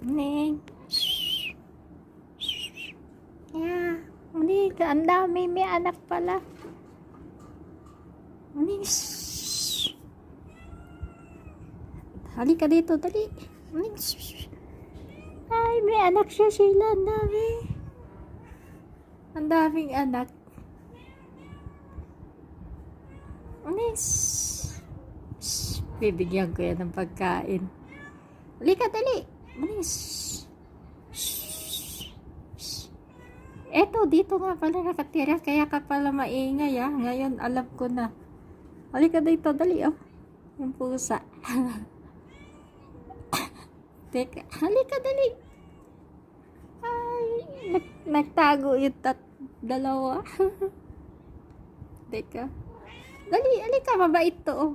Ning. Yeah. Ning, ang dami. May anak pala. Ning. Halika dito, dali. Ning. Ay, may anak siya, Sheila. Ang dami. Ang daming anak. Ning. Bibigyan ko yan ng pagkain. Halika, dali. Ning. Eto, dito nga pala nakatira. Kaya ka pala maingay, ah. Ngayon, alam ko na. Halika dito, dali, oh. Yung pusa. Teka, halika, dali. Ay, nagtago yung dalawa. Teka. Dali, halika, mabait to, oh.